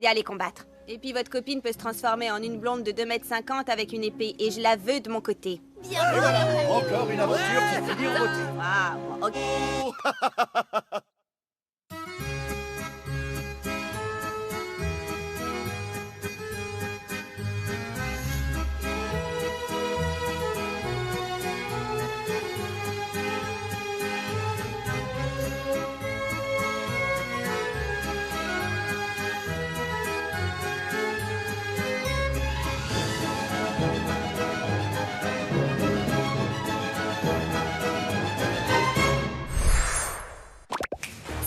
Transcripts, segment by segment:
et aller combattre. Et puis votre copine peut se transformer en une blonde de 2,50 m avec une épée, et je la veux de mon côté. Bien. Et voilà, encore une aventure qui finit en beauté. Waouh, ok.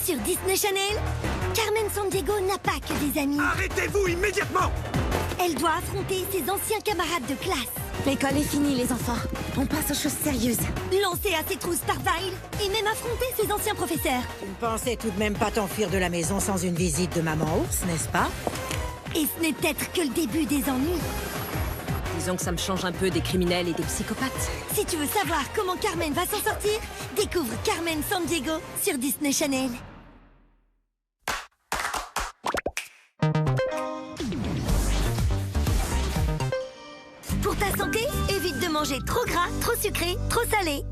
Sur Disney Channel, Carmen Sandiego n'a pas que des amis. Arrêtez-vous immédiatement! Elle doit affronter ses anciens camarades de classe. L'école est finie, les enfants. On passe aux choses sérieuses. Lancer à ses trousses par Vile et même affronter ses anciens professeurs. Tu ne pensais tout de même pas t'enfuir de la maison sans une visite de maman ours, n'est-ce pas? Et ce n'est peut-être que le début des ennuis. Disons que ça me change un peu des criminels et des psychopathes. Si tu veux savoir comment Carmen va s'en sortir, découvre Carmen Sandiego sur Disney Channel. Pour ta santé, évite de manger trop gras, trop sucré, trop salé.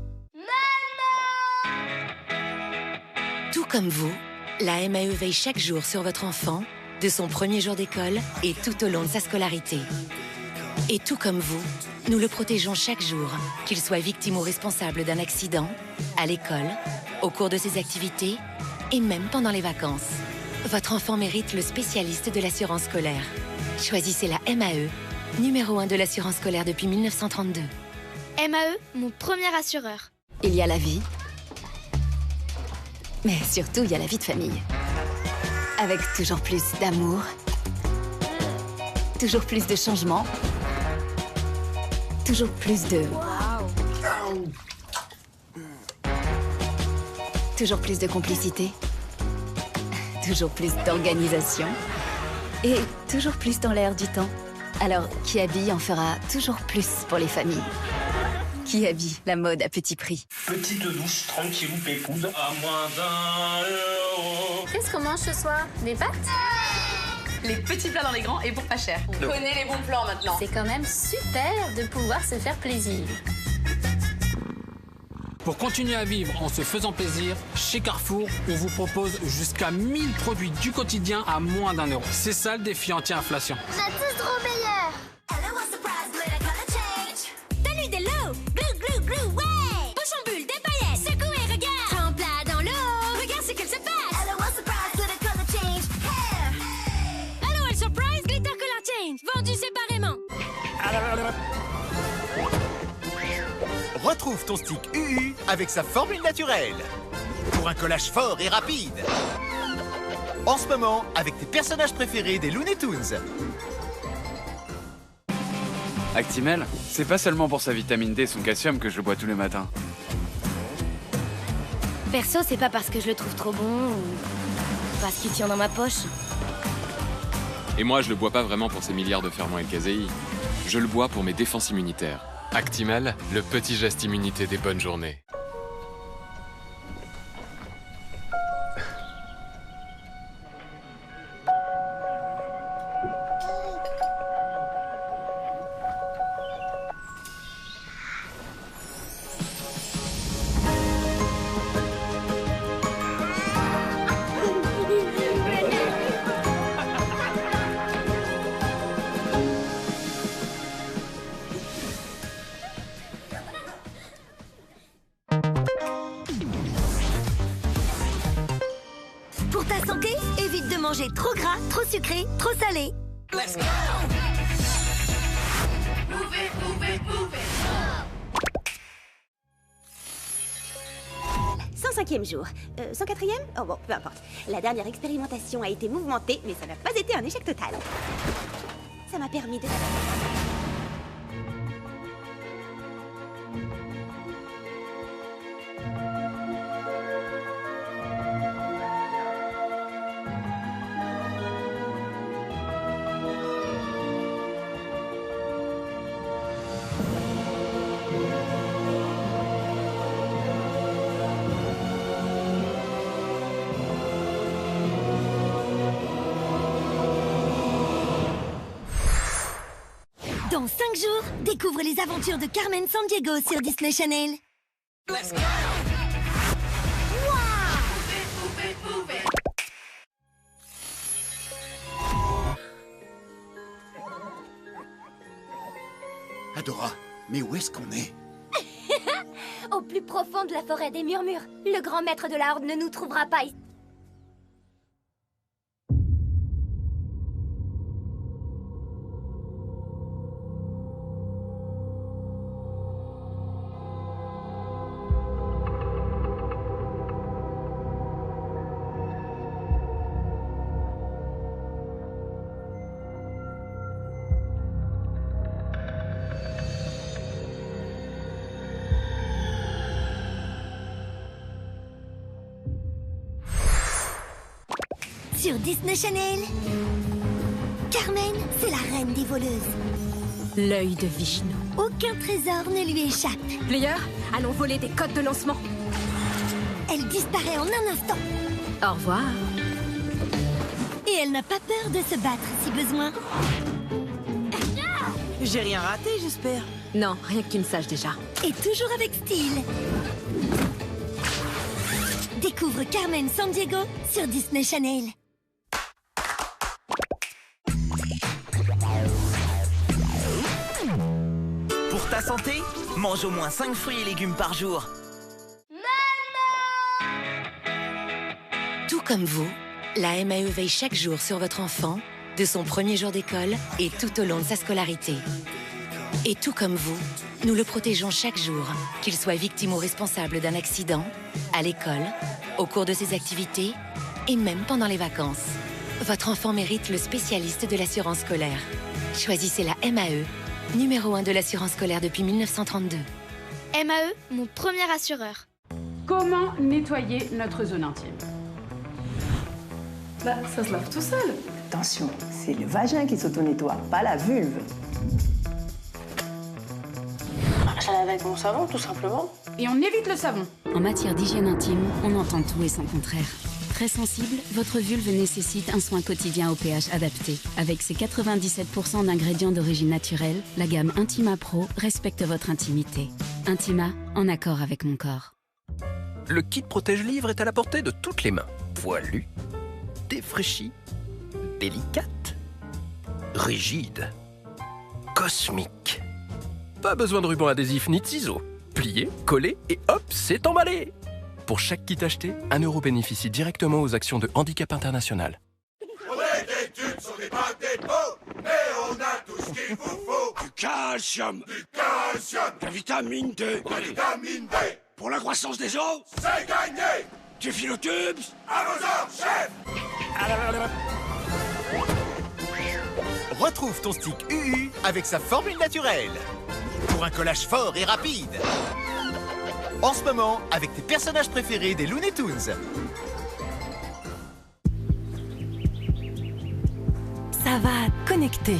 Tout comme vous, la MAE veille chaque jour sur votre enfant, de son premier jour d'école et tout au long de sa scolarité. Et tout comme vous, nous le protégeons chaque jour, qu'il soit victime ou responsable d'un accident, à l'école, au cours de ses activités et même pendant les vacances. Votre enfant mérite le spécialiste de l'assurance scolaire. Choisissez la MAE, numéro 1 de l'assurance scolaire depuis 1932. MAE, mon premier assureur. Il y a la vie. Mais surtout, il y a la vie de famille. Avec toujours plus d'amour. Toujours plus de changements. Toujours plus de... Toujours plus de complicité. Toujours plus d'organisation. Et toujours plus dans l'air du temps. Alors, Kiabi en fera toujours plus pour les familles. Kiabi, la mode à petit prix. Petite douce, tranquille ou pépoude, à moins d'1 €. Qu'est-ce qu'on mange ce soir? Des pâtes? Les petits plats dans les grands et pour pas cher. On connaît les bons plans maintenant. C'est quand même super de pouvoir se faire plaisir. Pour continuer à vivre en se faisant plaisir, chez Carrefour, on vous propose jusqu'à 1000 produits du quotidien à moins d'1 €. C'est ça le défi anti-inflation. On a tous trop meilleur. Salut de l'eau! Glou, glou, glou, ouais! Poche en bulle, des paillettes, secouez, regarde! Trempe-la dans l'eau! Regarde ce qu'elle se passe! Hello, elle surprise, glitter color change! Vendu séparément! Retrouve ton stick UU avec sa formule naturelle. Pour un collage fort et rapide. En ce moment, avec tes personnages préférés des Looney Tunes. Actimel, c'est pas seulement pour sa vitamine D et son calcium que je le bois tous les matins. Perso, c'est pas parce que je le trouve trop bon ou parce qu'il tient dans ma poche. Et moi, je le bois pas vraiment pour ses milliards de ferments et de caséine. Je le bois pour mes défenses immunitaires. Actimel, le petit geste immunité des bonnes journées. Pour ta santé, évite de manger trop gras, trop sucré, trop salé. Let's go! 105e jour. 104e? Oh bon, peu importe. La dernière expérimentation a été mouvementée, mais ça n'a pas été un échec total. Ça m'a permis de... Dans 5 jours, découvre les aventures de Carmen Sandiego sur Disney Channel. Let's go. Adora, mais où est-ce qu'on est? Au plus profond de la forêt des murmures. Le grand maître de la Horde ne nous trouvera pas ici. Sur Disney Channel, Carmen, c'est la reine des voleuses. L'œil de Vishnu. Aucun trésor ne lui échappe. Player, allons voler des codes de lancement. Elle disparaît en un instant. Au revoir. Et elle n'a pas peur de se battre si besoin. J'ai rien raté, j'espère. Non, rien que tu ne saches déjà. Et toujours avec style. Découvre Carmen Sandiego sur Disney Channel. Pour ta santé, mange au moins 5 fruits et légumes par jour. Tout comme vous, la MAE veille chaque jour sur votre enfant, de son premier jour d'école et tout au long de sa scolarité. Et tout comme vous, nous le protégeons chaque jour, qu'il soit victime ou responsable d'un accident, à l'école, au cours de ses activités et même pendant les vacances. Votre enfant mérite le spécialiste de l'assurance scolaire. Choisissez la MAE, numéro 1 de l'assurance scolaire depuis 1932. MAE, mon premier assureur. Comment nettoyer notre zone intime? Bah, ça se lave tout seul. Attention, c'est le vagin qui s'auto-nettoie, pas la vulve. Je la lave avec mon savon, tout simplement. Et on évite le savon. En matière d'hygiène intime, on entend tout et son contraire. Très sensible, votre vulve nécessite un soin quotidien au pH adapté. Avec ses 97% d'ingrédients d'origine naturelle, la gamme Intima Pro respecte votre intimité. Intima, en accord avec mon corps. Le kit protège-livre est à la portée de toutes les mains. Poilu, défraîchi, délicate, rigide, cosmique. Pas besoin de ruban adhésif ni de ciseaux. Plié, collé et hop, c'est emballé. Pour chaque kit acheté, 1 € bénéficie directement aux actions de Handicap International. On est des tubes sur des bacs des pots, mais on a tout ce qu'il vous faut. Du calcium, de la vitamine D, pour la croissance des os, c'est gagné. Du philotubes, à vos ordres, chef. Retrouve ton stick UU avec sa formule naturelle. Pour un collage fort et rapide. En ce moment, avec tes personnages préférés des Looney Tunes. Ça va connecter.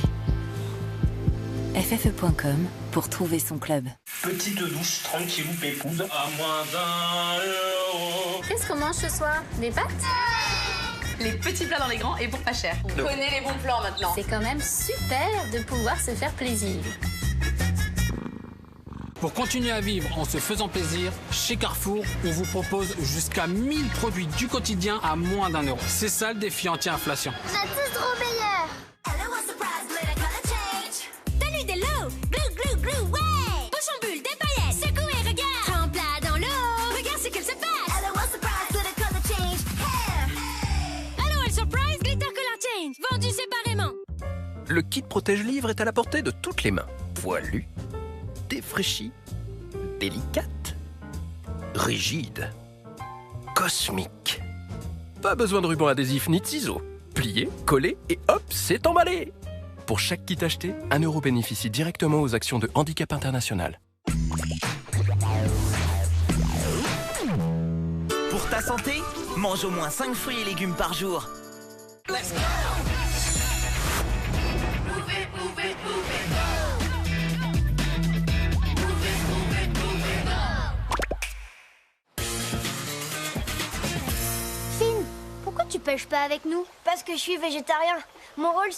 FFE.com pour trouver son club. Petite douce, tranquillou, pépouze, à moins d'1 €. Qu'est-ce qu'on mange ce soir? Des pâtes? Les petits plats dans les grands et pour pas cher. On connaît les bons plans maintenant. C'est quand même super de pouvoir se faire plaisir. Pour continuer à vivre en se faisant plaisir, chez Carrefour, on vous propose jusqu'à 1000 produits du quotidien à moins d'1 €. C'est ça le défi anti-inflation. On a tous trop meilleur. Tenue de l'eau, glou glou glou, ouais. Pochon bulle, des paillettes, secoue et regarde. Trempe-la dans l'eau, regarde ce qu'elle se passe. Hello, a surprise, glitter color change. Hello, a surprise, glitter color change. Vendu séparément. Le kit protège-livre est à la portée de toutes les mains. Poilu, défraîchi, délicate, rigide, cosmique. Pas besoin de ruban adhésif ni de ciseaux. Plié, collé et hop, c'est emballé. Pour chaque kit acheté, 1 € bénéficie directement aux actions de Handicap International. Pour ta santé, mange au moins 5 fruits et légumes par jour. Let's go. Finn, pourquoi tu pêches pas avec nous? Parce que je suis végétarien. Mon rôle,